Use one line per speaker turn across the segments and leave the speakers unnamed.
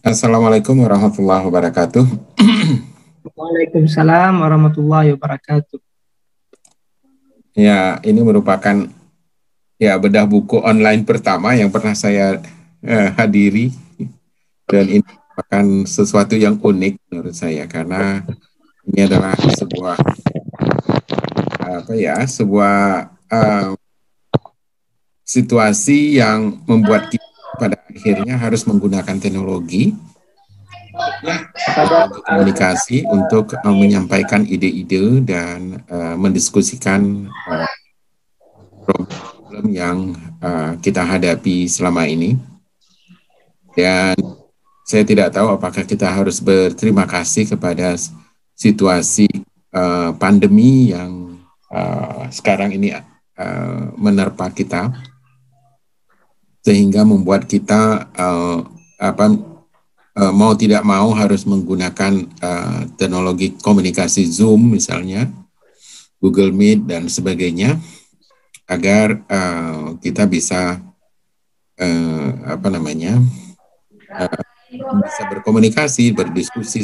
Assalamualaikum warahmatullahi wabarakatuh.
Waalaikumsalam warahmatullahi wabarakatuh.
Ya, ini merupakan bedah buku online pertama yang pernah saya hadiri, dan ini merupakan sesuatu yang unik menurut saya karena ini adalah sebuah situasi yang membuat kita pada akhirnya harus menggunakan teknologi komunikasi untuk menyampaikan ide-ide dan mendiskusikan problem yang kita hadapi selama ini. Dan saya tidak tahu apakah kita harus berterima kasih kepada situasi pandemi yang sekarang ini menerpa kita, sehingga membuat kita mau tidak mau harus menggunakan teknologi komunikasi Zoom misalnya, Google Meet dan sebagainya, agar kita bisa bisa berkomunikasi, berdiskusi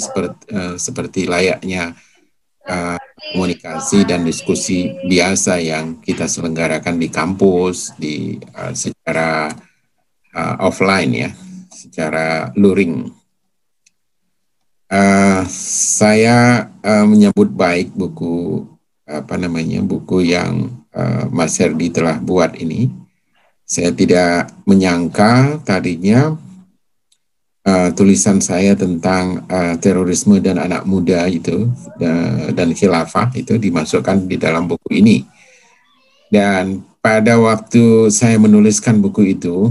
seperti layaknya komunikasi dan diskusi biasa yang kita selenggarakan di kampus, secara offline ya, secara luring. Saya menyambut baik buku yang Mas Herdi telah buat ini. Saya tidak menyangka tadinya tulisan saya tentang terorisme dan anak muda itu dan khilafah itu dimasukkan di dalam buku ini. Dan pada waktu saya menuliskan buku itu,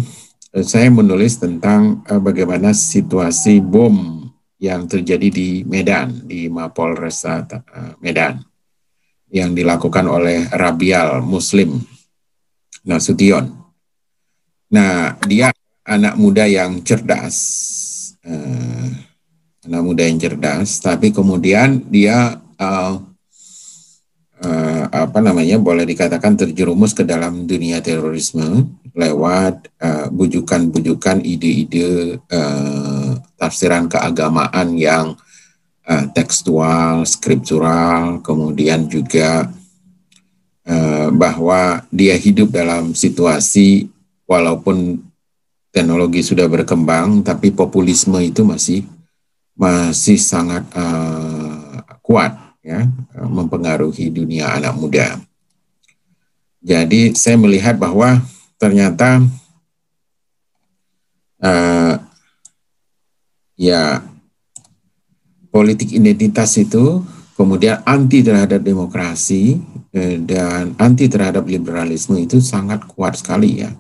saya menulis tentang bagaimana situasi bom yang terjadi di Medan, di Mapolresta Medan, yang dilakukan oleh Rabial Muslim Nasution. Nah, dia anak muda yang cerdas, tapi kemudian dia boleh dikatakan terjerumus ke dalam dunia terorisme lewat bujukan-bujukan ide-ide tafsiran keagamaan yang tekstual, skriptural, kemudian juga bahwa dia hidup dalam situasi walaupun teknologi sudah berkembang, tapi populisme itu masih sangat kuat ya, mempengaruhi dunia anak muda. Jadi saya melihat bahwa ternyata politik identitas itu kemudian anti terhadap demokrasi dan anti terhadap liberalisme itu sangat kuat sekali ya,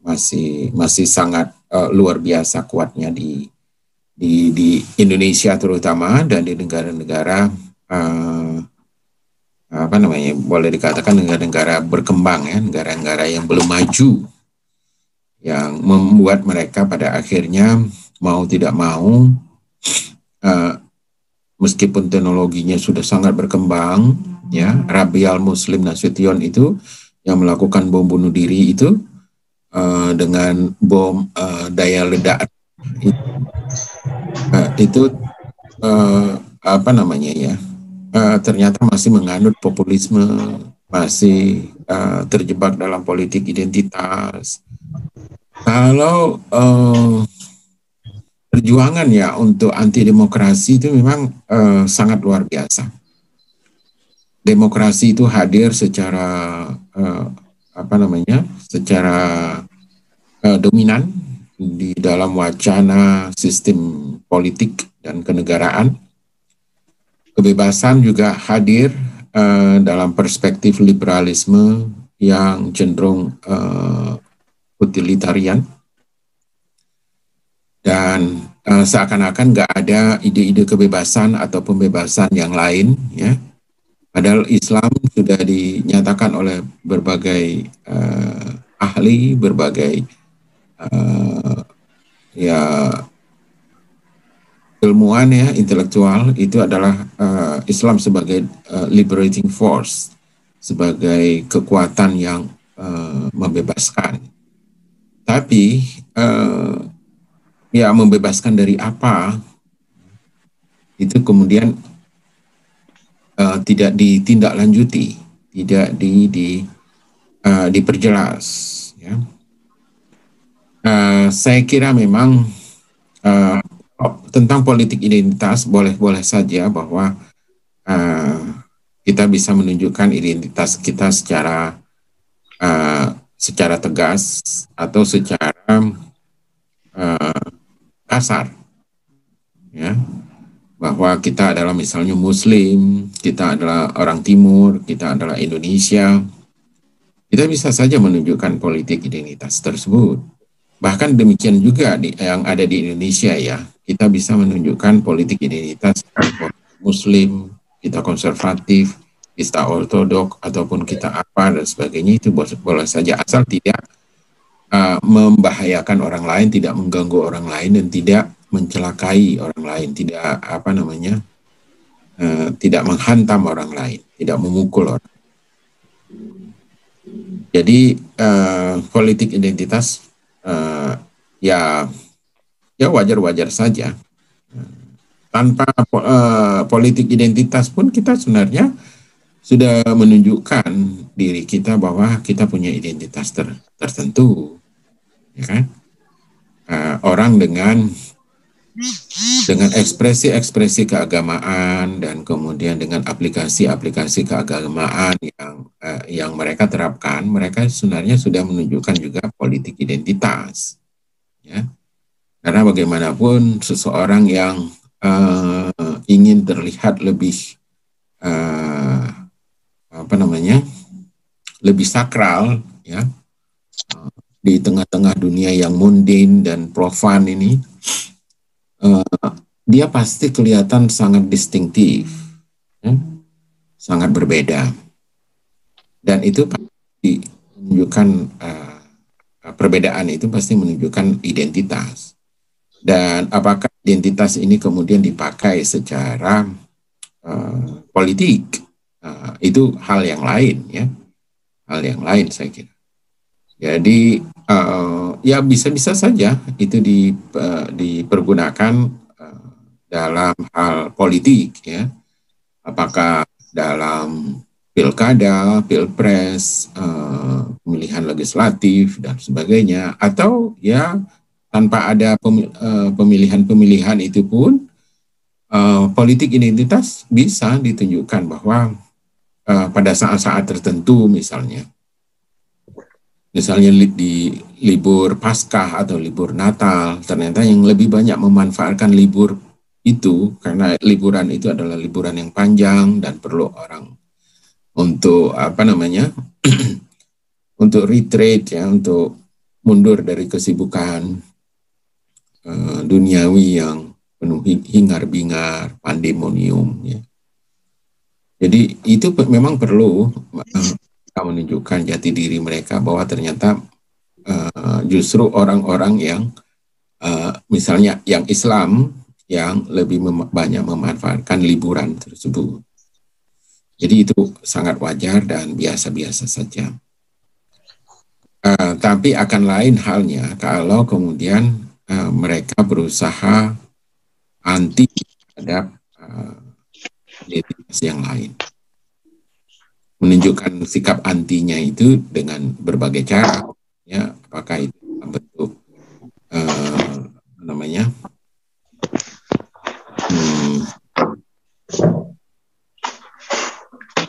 masih sangat luar biasa kuatnya di Indonesia terutama, dan di negara-negara boleh dikatakan negara-negara berkembang ya, negara-negara yang belum maju, yang membuat mereka pada akhirnya mau tidak mau, meskipun teknologinya sudah sangat berkembang ya, Rabial Muslim Nasution itu yang melakukan bom bunuh diri itu dengan bom daya ledak itu ternyata masih menganut populisme, masih terjebak dalam politik identitas. Kalau perjuangan ya untuk anti demokrasi itu memang sangat luar biasa. Demokrasi itu hadir secara secara dominan di dalam wacana sistem politik dan kenegaraan. Kebebasan juga hadir dalam perspektif liberalisme yang cenderung utilitarian, dan seakan-akan nggak ada ide-ide kebebasan atau pembebasan yang lain ya. Padahal Islam sudah dinyatakan oleh berbagai ahli, berbagai ilmuwan ya, intelektual, itu adalah Islam sebagai liberating force, sebagai kekuatan yang membebaskan. Tapi ya membebaskan dari apa, itu kemudian tidak ditindaklanjuti, tidak diperjelas. Ya. Saya kira memang tentang politik identitas boleh-boleh saja bahwa kita bisa menunjukkan identitas kita secara tegas atau secara kasar, ya, bahwa kita adalah misalnya Muslim, kita adalah orang Timur, kita adalah Indonesia. Kita bisa saja menunjukkan politik identitas tersebut. Bahkan demikian juga yang ada di Indonesia, ya, kita bisa menunjukkan politik identitas Muslim, kita konservatif, kita ortodok, ataupun kita apa dan sebagainya, itu boleh saja, asal tidak membahayakan orang lain, tidak mengganggu orang lain, dan tidak mencelakai orang lain, tidak tidak menghantam orang lain, tidak memukul orang. Jadi politik identitas ya wajar-wajar saja. Tanpa politik identitas pun kita sebenarnya sudah menunjukkan diri kita bahwa kita punya identitas tertentu, ya kan? Orang dengan ekspresi-ekspresi keagamaan dan kemudian dengan aplikasi-aplikasi keagamaan yang mereka terapkan, mereka sebenarnya sudah menunjukkan juga politik identitas, ya. Karena bagaimanapun seseorang yang ingin terlihat lebih lebih sakral, ya, di tengah-tengah dunia yang mundane dan profan ini, dia pasti kelihatan sangat distintif, ya, sangat berbeda, dan itu pasti menunjukkan perbedaan itu pasti menunjukkan identitas. Dan apakah identitas ini kemudian dipakai secara politik, itu hal yang lain, ya, hal yang lain saya kira. Jadi ya bisa-bisa saja itu dipergunakan dalam hal politik, ya. Apakah dalam pilkada, pilpres, pemilihan legislatif dan sebagainya, atau ya tanpa ada pemilihan itu pun politik identitas bisa ditunjukkan bahwa pada saat-saat tertentu, misalnya di libur Paskah atau libur Natal, ternyata yang lebih banyak memanfaatkan libur itu karena liburan itu adalah liburan yang panjang dan perlu orang untuk untuk retreat, ya, untuk mundur dari kesibukan duniawi yang penuh hingar-bingar, pandemonium, ya. Jadi itu memang perlu menunjukkan jati diri mereka bahwa ternyata justru orang-orang yang misalnya yang Islam yang lebih banyak memanfaatkan liburan tersebut. Jadi itu sangat wajar dan biasa-biasa saja. Tapi akan lain halnya kalau kemudian mereka berusaha anti terhadap identitas yang lain. Menunjukkan sikap antinya itu dengan berbagai cara, ya, apakah itu bentuk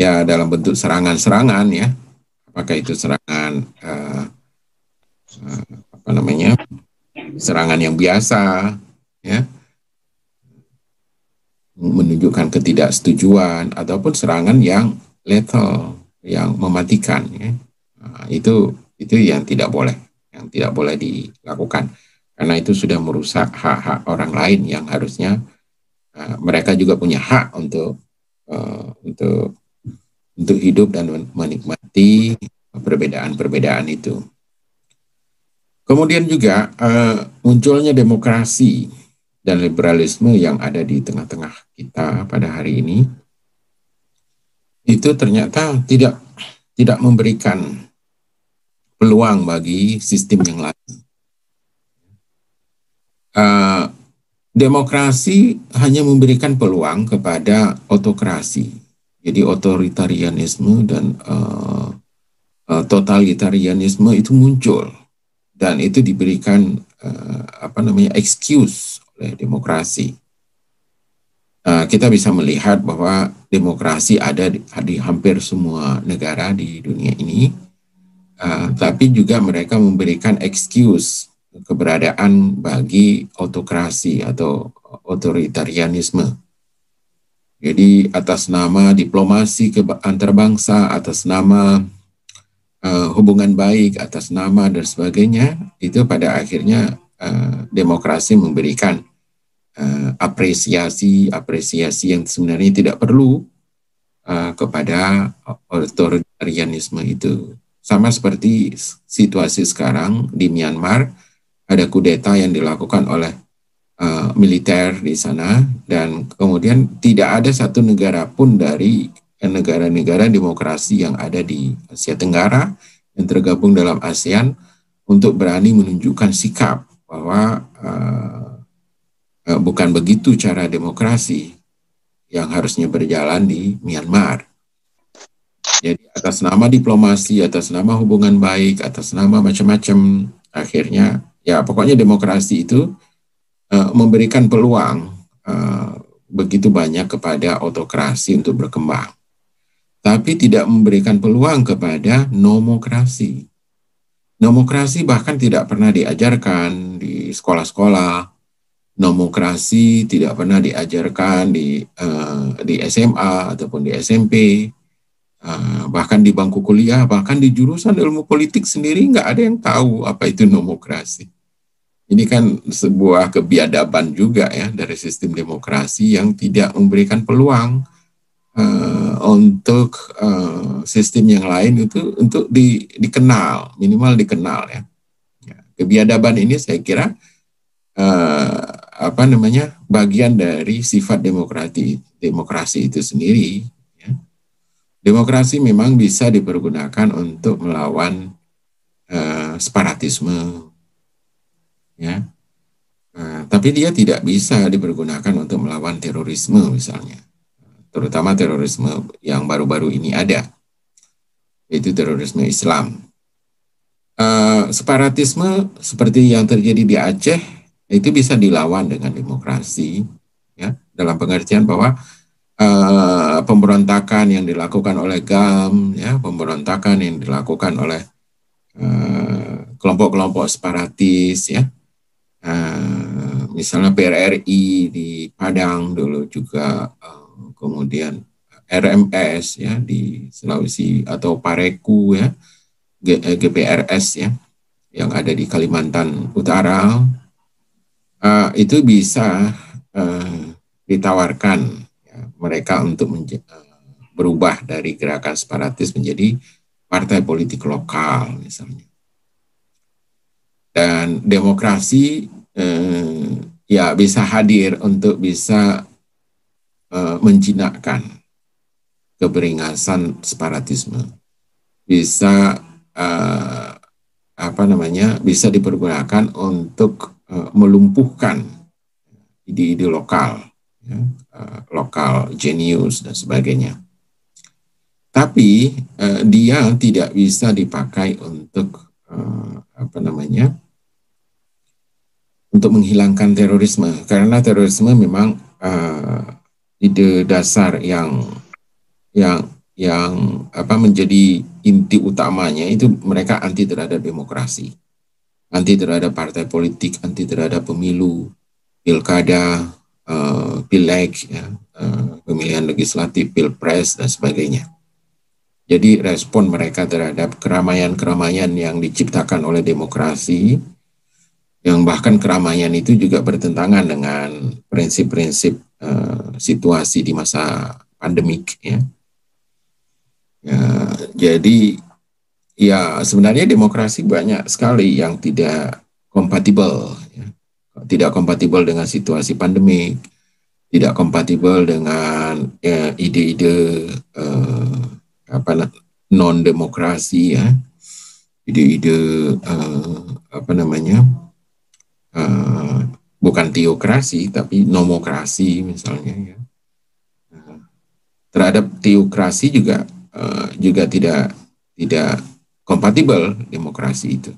ya dalam bentuk serangan-serangan, ya, apakah itu serangan serangan yang biasa, ya, menunjukkan ketidaksetujuan, ataupun serangan yang lethal, yang mematikan, ya. Nah, itu yang tidak boleh dilakukan, karena itu sudah merusak hak-hak orang lain yang harusnya mereka juga punya hak untuk hidup dan menikmati perbedaan-perbedaan itu. Kemudian juga munculnya demokrasi dan liberalisme yang ada di tengah-tengah kita pada hari ini, itu ternyata tidak memberikan peluang bagi sistem yang lain. Uh, Demokrasi hanya memberikan peluang kepada autokrasi. Jadi otoritarianisme dan totalitarianisme itu muncul dan itu diberikan excuse oleh demokrasi. Kita bisa melihat bahwa demokrasi ada di hampir semua negara di dunia ini, tapi juga mereka memberikan excuse keberadaan bagi autokrasi atau otoritarianisme. Jadi atas nama diplomasi antar bangsa, atas nama hubungan baik, atas nama dan sebagainya, itu pada akhirnya demokrasi memberikan apresiasi yang sebenarnya tidak perlu kepada otoritarianisme itu. Sama seperti situasi sekarang di Myanmar, ada kudeta yang dilakukan oleh militer di sana, dan kemudian tidak ada satu negara pun dari negara-negara demokrasi yang ada di Asia Tenggara yang tergabung dalam ASEAN untuk berani menunjukkan sikap bahwa bukan begitu cara demokrasi yang harusnya berjalan di Myanmar. Jadi atas nama diplomasi, atas nama hubungan baik, atas nama macam-macam, akhirnya ya pokoknya demokrasi itu memberikan peluang begitu banyak kepada autokrasi untuk berkembang, tapi tidak memberikan peluang kepada nomokrasi. Nomokrasi bahkan tidak pernah diajarkan di sekolah-sekolah. Nomokrasi tidak pernah diajarkan di SMA ataupun di SMP, bahkan di bangku kuliah, bahkan di jurusan ilmu politik sendiri nggak ada yang tahu apa itu nomokrasi. Ini kan sebuah kebiadaban juga ya dari sistem demokrasi yang tidak memberikan peluang untuk sistem yang lain itu untuk dikenal, minimal dikenal ya. Kebiadaban ini saya kira bagian dari sifat demokrasi itu sendiri. Ya. Demokrasi memang bisa dipergunakan untuk melawan separatisme. Ya, tapi dia tidak bisa dipergunakan untuk melawan terorisme misalnya, terutama terorisme yang baru-baru ini ada, yaitu terorisme Islam. Separatisme seperti yang terjadi di Aceh itu bisa dilawan dengan demokrasi, ya, dalam pengertian bahwa pemberontakan yang dilakukan oleh GAM, ya, pemberontakan yang dilakukan oleh kelompok-kelompok separatis, ya. Misalnya PRRI di Padang dulu juga, kemudian RMS ya di Sulawesi, atau Pareku ya, GPRS ya yang ada di Kalimantan Utara, itu bisa ditawarkan ya, mereka untuk berubah dari gerakan separatis menjadi partai politik lokal misalnya. Dan demokrasi ya bisa hadir untuk bisa menjinakkan keberingasan separatisme, bisa bisa dipergunakan untuk melumpuhkan ide-ide lokal, ya, lokal genius dan sebagainya. Tapi dia tidak bisa dipakai untuk untuk menghilangkan terorisme, karena terorisme memang ide dasar yang menjadi inti utamanya itu mereka anti terhadap demokrasi, anti terhadap partai politik, anti terhadap pemilu, pilkada, pileg, ya, pemilihan legislatif, pilpres dan sebagainya. Jadi respon mereka terhadap keramaian-keramaian yang diciptakan oleh demokrasi, yang bahkan keramaian itu juga bertentangan dengan prinsip-prinsip situasi di masa pandemik ya. Jadi ya sebenarnya demokrasi banyak sekali yang tidak kompatibel ya. Tidak kompatibel dengan situasi pandemik, tidak kompatibel dengan ide-ide non demokrasi ya, ide-ide bukan teokrasi tapi nomokrasi misalnya ya. Terhadap teokrasi juga tidak kompatibel demokrasi itu.